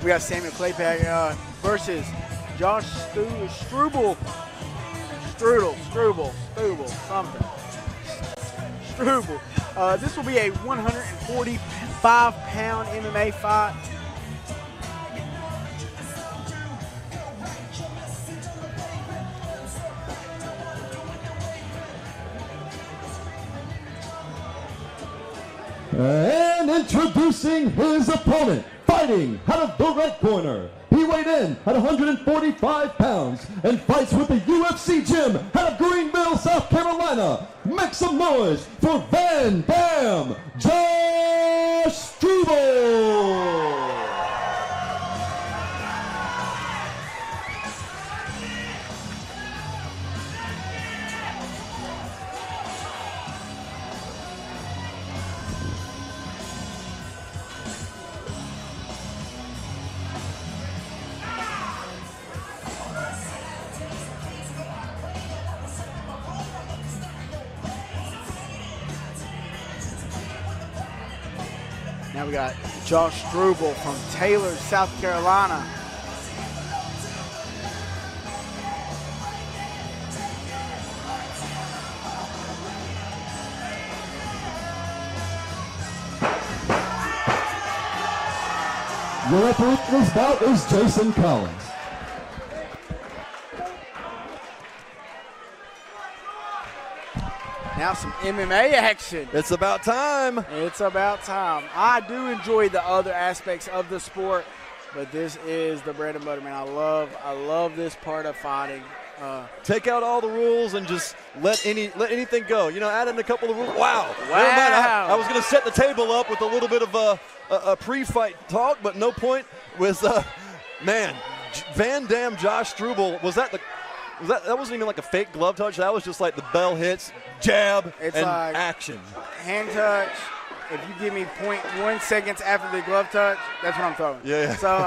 We got Samuel Klepac versus Josh Strubel. Strubel, something. Strubel. This will be a 145-pound MMA fight. And introducing his opponent, fighting out of the red corner. He weighed in at 145 pounds and fights with the UFC gym out of Greenville, South Carolina. Make some noise for Van Dam, Josh Strubel. Now we got Josh Strubel from Taylor, South Carolina. Your referee for this bout is Jason Collins. Now some MMA action. It's about time. It's about time. I do enjoy the other aspects of the sport, but this is the bread and butter, man. I love this part of fighting. Take out all the rules and just let anything go. You know, add in a couple of rules. Wow. Never mind. I was going to set the table up with a little bit of a pre-fight talk, but no point was, man, Van Dam, Josh Strubel, that wasn't even like a fake glove touch. That was just like the bell hits, jab, it's and like action. Hand touch. If you give me 0.1 seconds after the glove touch, that's what I'm throwing. Yeah. So,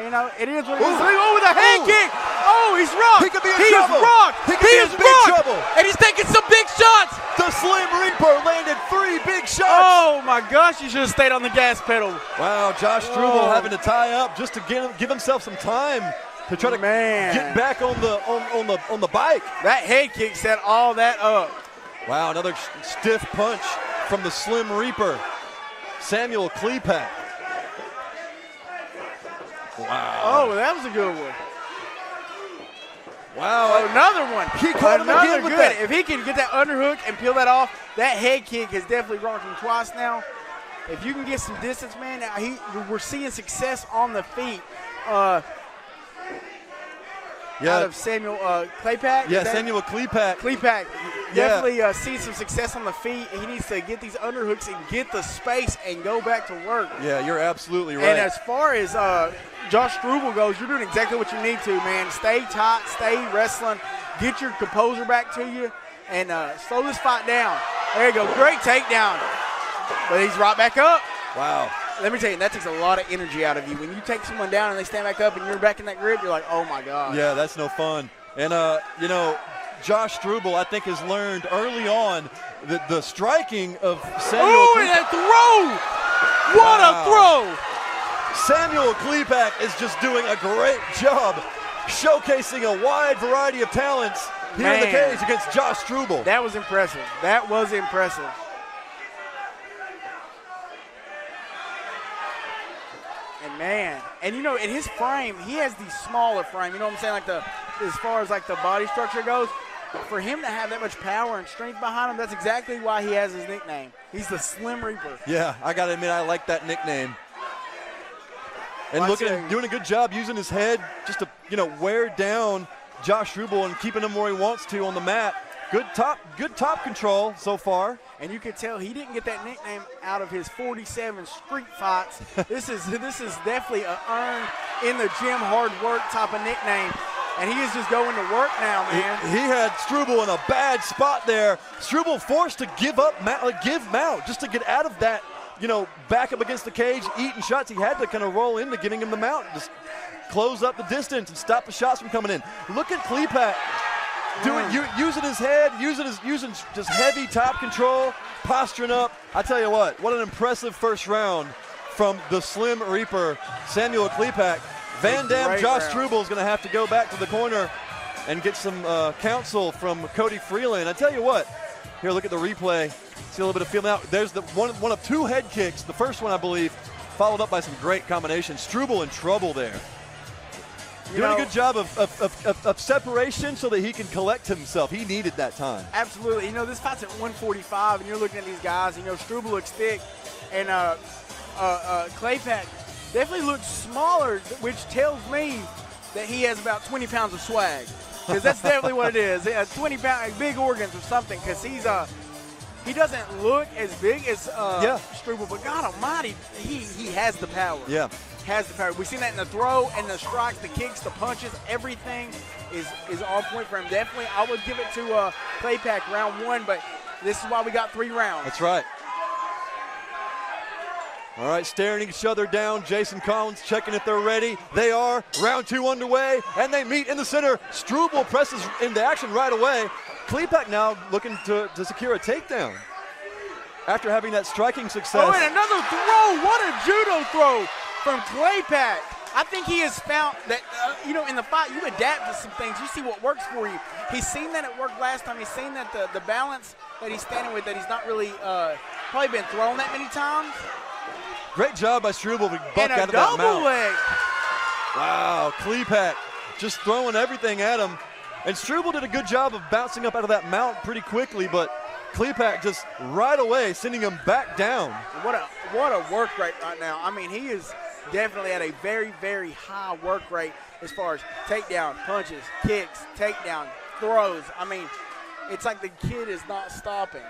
you know, it is what it is. Oh, with a head kick. Oh, he's rocked. He could be in he trouble. Is rocked. He could be in big trouble. And he's taking some big shots. The Slim Reaper landed 3 big shots. Oh, my gosh. He should have stayed on the gas pedal. Wow, Josh Strubel having to tie up just to give himself some time to try to get back on the bike. That head kick set all that up. Wow, another stiff punch from the Slim Reaper, Samuel Klepac. Wow. Oh, that was a good one. Wow. Oh, another one. He caught him again with that. If he can get that underhook and peel that off, that head kick has definitely rocked him twice now. If you can get some distance, man, we're seeing success on the feet. Out of Samuel Klepac? Yeah, Samuel Klepac. Klepac definitely seeing some success on the feet. He needs to get these underhooks and get the space and go back to work. Yeah, you're absolutely right. And as far as Josh Strubel goes, you're doing exactly what you need to, man. Stay tight, stay wrestling, get your composure back to you, and slow this fight down. There you go. Great takedown. But he's right back up. Wow. Let me tell you, that takes a lot of energy out of you. When you take someone down and they stand back up and you're back in that grip, you're like, oh, my God. Yeah, that's no fun. And, you know, Josh Strubel, I think, has learned early on the striking of Samuel Klepac. And that throw! What a throw! Samuel Klepac is just doing a great job showcasing a wide variety of talents here in the cage against Josh Strubel. That was impressive. That was impressive. And you know, in his frame, he has the smaller frame. You know what I'm saying? Like as far as like the body structure goes, for him to have that much power and strength behind him, that's exactly why he has his nickname. He's the Slim Reaper. Yeah, I gotta admit, I like that nickname. And doing a good job using his head just to wear down Josh Strubel and keeping him where he wants to on the mat. Good top control so far. And you could tell he didn't get that nickname out of his 47 street fights. This is definitely an earned in the gym hard work type of nickname. And he is just going to work now, man. He had Strubel in a bad spot there. Strubel forced to give mount just to get out of that, back up against the cage, eating shots. He had to kind of roll into getting him the mount, just close up the distance and stop the shots from coming in. Look at Klepac. Using his head, using just heavy top control, posturing up. I tell you what an impressive first round from the Slim Reaper, Samuel Klepac. Van Dam, Josh Strubel is going to have to go back to the corner and get some counsel from Cody Freeland. I tell you what, here, look at the replay. See a little bit of feeling out. There's the one of 2 head kicks. The first one, I believe, followed up by some great combinations. Strubel in trouble there. Doing a good job of separation so that he can collect himself. He needed that time. Absolutely. You know, this fight's at 145, and you're looking at these guys. You know, Strubel looks thick, and Klepac definitely looks smaller, which tells me that he has about 20 pounds of swag. Because that's definitely what it is. 20 pounds, big organs or something. Because he doesn't look as big as Strubel, but God Almighty, he has the power. Yeah. Has the power. We've seen that in the throw and the strikes, the kicks, the punches. Everything is on point for him. Definitely, I would give it to Klepac round 1, but this is why we got 3 rounds. That's right. All right, staring each other down. Jason Collins checking if they're ready. They are. Round 2 underway, and they meet in the center. Strubel presses into action right away. Klepac now looking to secure a takedown after having that striking success. Oh, and another throw. What a judo throw from Klepac. I think he has found that, you know, in the fight, you adapt to some things. You see what works for you. He's seen that it worked last time. He's seen that the balance that he's standing with, that he's not really probably been thrown that many times. Great job by Strubel to buck out of that mount. And a double leg. Wow, Klepac just throwing everything at him. And Strubel did a good job of bouncing up out of that mount pretty quickly, but Klepac just right away sending him back down. What a work rate right now. I mean, he is definitely at a very, very high work rate as far as takedown, punches, kicks, takedown, throws. I mean, it's like the kid is not stopping.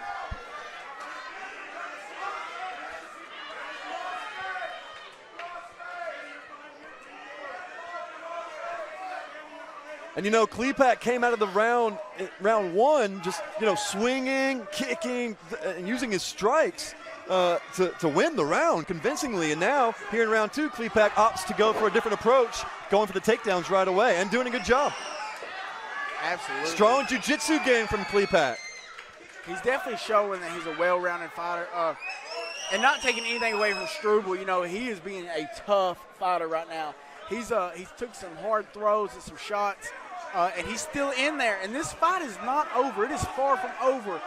And, you know, Klepac came out of the round 1 just, you know, swinging, kicking, and using his strikes to win the round convincingly. And now, here in round 2, Klepac opts to go for a different approach, going for the takedowns right away and doing a good job. Absolutely. Strong jiu-jitsu game from Klepac. He's definitely showing that he's a well-rounded fighter. And not taking anything away from Strubel. You know, he is being a tough fighter right now. He's took some hard throws and some shots, and he's still in there. And this fight is not over. It is far from over.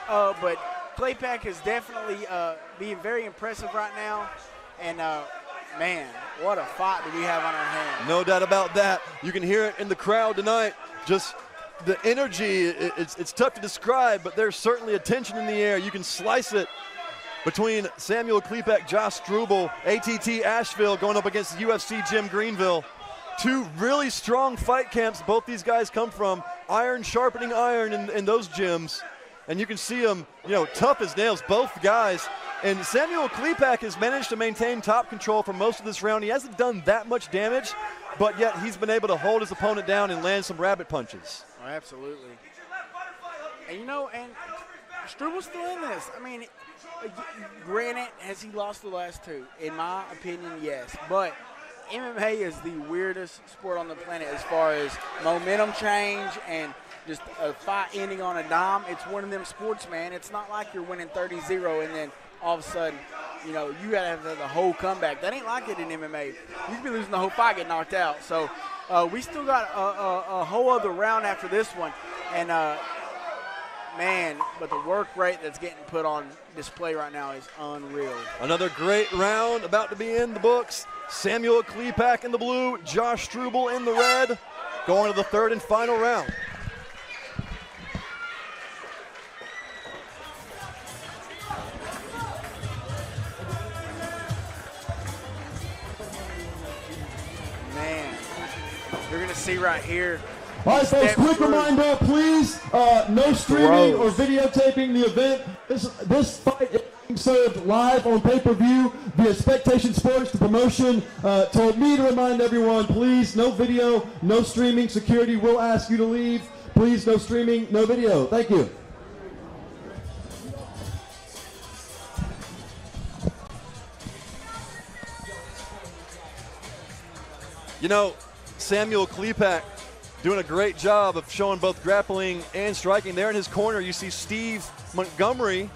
But Klepac is definitely being very impressive right now. And, man, what a fight do we have on our hands. No doubt about that. You can hear it in the crowd tonight. Just the energy, it's tough to describe, but there's certainly a tension in the air. You can slice it between Samuel Klepac, Josh Strubel, ATT Asheville going up against the UFC Gym Greenville. 2 really strong fight camps both these guys come from. Iron sharpening iron in those gyms. And you can see them, you know, tough as nails, both guys. And Samuel Klepac has managed to maintain top control for most of this round. He hasn't done that much damage, but yet he's been able to hold his opponent down and land some rabbit punches. Oh, absolutely. And, you know, and Strubel's still in this. I mean, granted, has he lost the last 2? In my opinion, yes. But MMA is the weirdest sport on the planet as far as momentum change and just a fight ending on a dime. It's one of them sports, man. It's not like you're winning 30-0 and then all of a sudden, you know, you got to have the whole comeback. That ain't like it in MMA. You can be losing the whole fight, get knocked out. So we still got a whole other round after this one. And, man, but the work rate that's getting put on display right now is unreal. Another great round about to be in the books. Samuel Klepac in the blue, Josh Strubel in the red, going to the 3rd and final round. Man, you're going to see right here. All right, folks, quick reminder, please, no streaming or videotaping the event. This fight is being served live on pay-per-view via Spectation Sports. The promotion told me to remind everyone, please, no video, no streaming. Security will ask you to leave. Please, no streaming, no video. Thank you. You know, Samuel Klepac doing a great job of showing both grappling and striking. There in his corner, you see Steve Montgomery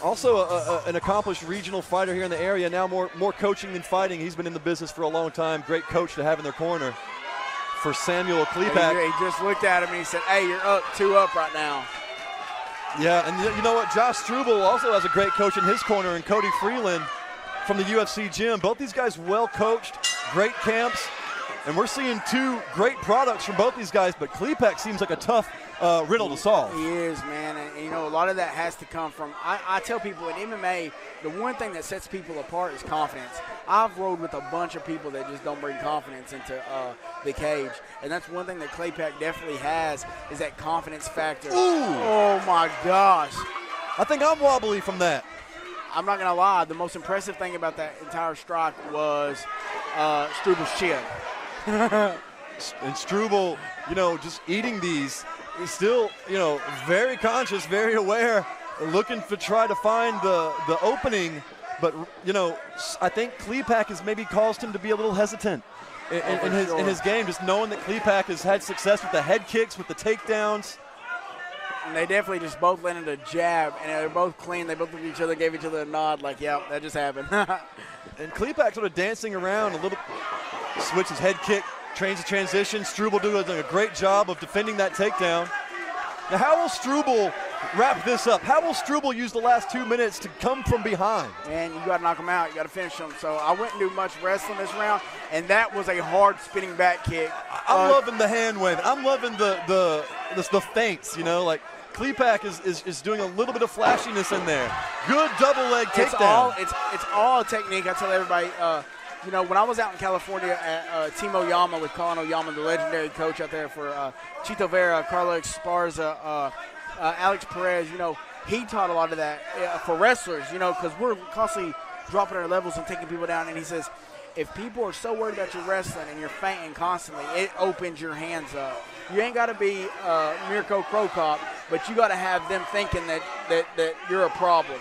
Also an accomplished regional fighter here in the area, now more coaching than fighting. He's been in the business for a long time. Great coach to have in their corner for Samuel Klepac. He just looked at him and he said, hey, you're up, 2 up right now. Yeah, and you know what? Josh Strubel also has a great coach in his corner, and Cody Freeland from the UFC gym. Both these guys well coached, great camps, and we're seeing 2 great products from both these guys, but Klepac seems like a tough riddle to solve. He is, man, and you know, a lot of that has to come from, I tell people in MMA, the one thing that sets people apart is confidence. I've rode with a bunch of people that just don't bring confidence into the cage, and that's one thing that Klepac definitely has, is that confidence factor. Ooh. Oh my gosh. I think I'm wobbly from that. I'm not gonna lie, the most impressive thing about that entire strike was Strubel's chin. And Strubel, you know, just eating these, he's still, you know, very conscious, very aware, looking to try to find the opening. But, you know, I think Klepac has maybe caused him to be a little hesitant in his game, just knowing that Klepac has had success with the head kicks, with the takedowns. And they definitely just both landed a jab, and they're both clean. They both looked at each other, gave each other a nod like, yeah, that just happened. And Klepac sort of dancing around a little, switches head kick, trains the transition. Strubel doing a great job of defending that takedown. Now, how will Strubel wrap this up? How will Strubel use the last 2 minutes to come from behind? And you got to knock him out. You got to finish him. So I wouldn't do much wrestling this round, and that was a hard spinning back kick. I'm loving the hand wave. I'm loving the feints, you know, like Klepac is doing a little bit of flashiness in there. Good double leg takedown. It's all a technique. I tell everybody, you know, when I was out in California at Team Oyama with Colin Oyama, the legendary coach out there for Chito Vera, Carlo Esparza, Alex Perez, you know, he taught a lot of that for wrestlers, you know, because we're constantly dropping our levels and taking people down. And he says, if people are so worried about your wrestling and you're fainting constantly, it opens your hands up. You ain't got to be Mirko Cro Cop, but you got to have them thinking that you're a problem.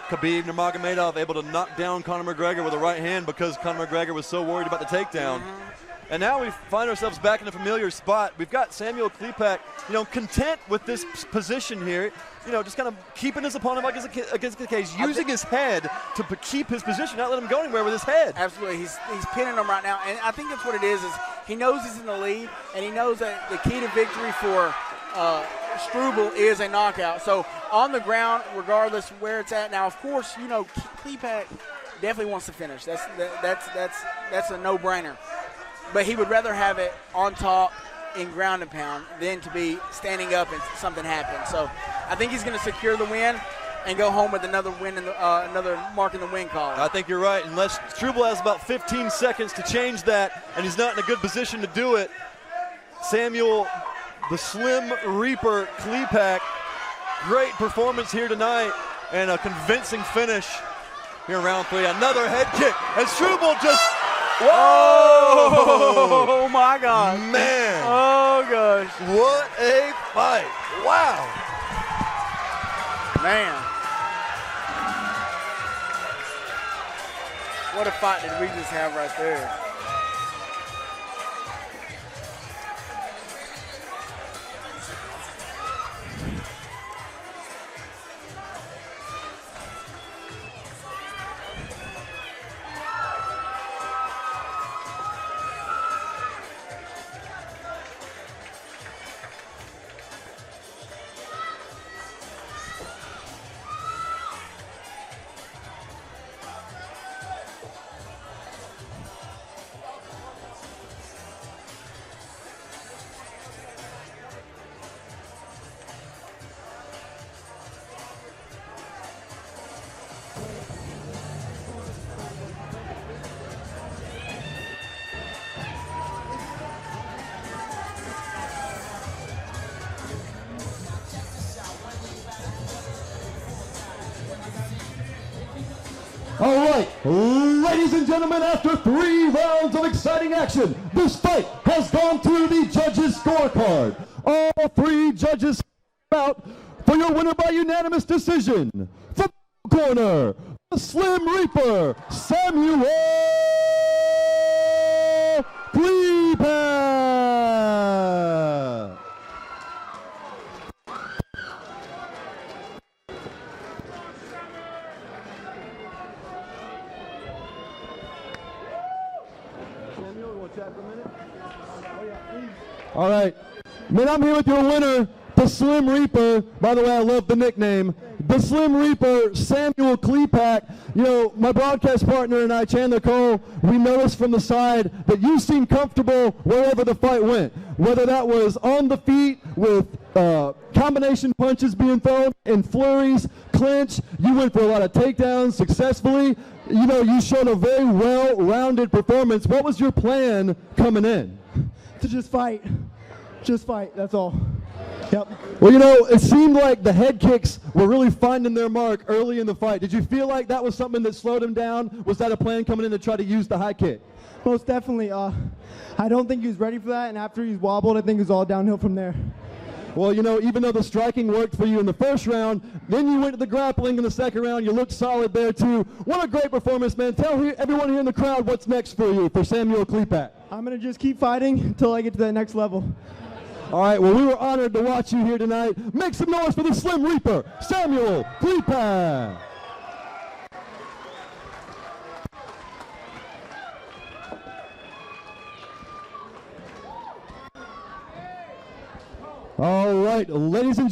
Khabib Nurmagomedov able to knock down Conor McGregor with a right hand because Conor McGregor was so worried about the takedown. Mm-hmm. And now we find ourselves back in a familiar spot. We've got Samuel Klepac, you know, content with this position here, you know, just kind of keeping his opponent against the cage, using his head to keep his position, not let him go anywhere with his head. Absolutely. He's pinning him right now. And I think that's what it is he knows he's in the lead, and he knows that the key to victory for Strubel is a knockout. So on the ground, regardless where it's at. Now, of course, you know, Klepac definitely wants to finish. That's a no-brainer. But he would rather have it on top in ground and pound than to be standing up and something happens. So I think he's going to secure the win and go home with another win in another mark in the win column. I think you're right. Unless Strubel has about 15 seconds to change that, and he's not in a good position to do it. Samuel, the Slim Reaper Klepac, great performance here tonight and a convincing finish here in round 3. Another head kick, and Strubel just. Whoa! Oh, my God. Man. Oh, gosh. What a fight. Wow. Man. What a fight did we just have right there. All right, ladies and gentlemen, after 3 rounds of exciting action, this fight has gone through the judges' scorecard. All 3 judges out for your winner by unanimous decision. From the corner, the Slim Reaper, Samuel Klepac. Samuel, you want to chat for a minute? All right. Man, I'm here with your winner, the Slim Reaper. By the way, I love the nickname. The Slim Reaper, Samuel Klepac. You know, my broadcast partner and I, Chandler Cole, we noticed from the side that you seemed comfortable wherever the fight went. Whether that was on the feet with combination punches being thrown in flurries, clinch, you went for a lot of takedowns successfully. You know, you showed a very well-rounded performance. What was your plan coming in? To just fight. Just fight, that's all. Yep. Well, you know, it seemed like the head kicks were really finding their mark early in the fight. Did you feel like that was something that slowed him down? Was that a plan coming in to try to use the high kick? Most definitely. I don't think he was ready for that, and after he's wobbled, I think it was all downhill from there. Well, you know, even though the striking worked for you in the first round, then you went to the grappling in the second round. You looked solid there, too. What a great performance, man. Tell everyone here in the crowd what's next for you, for Samuel Klepac. I'm going to just keep fighting until I get to that next level. All right, well, we were honored to watch you here tonight. Make some noise for the Slim Reaper, Samuel Klepac. All right, ladies and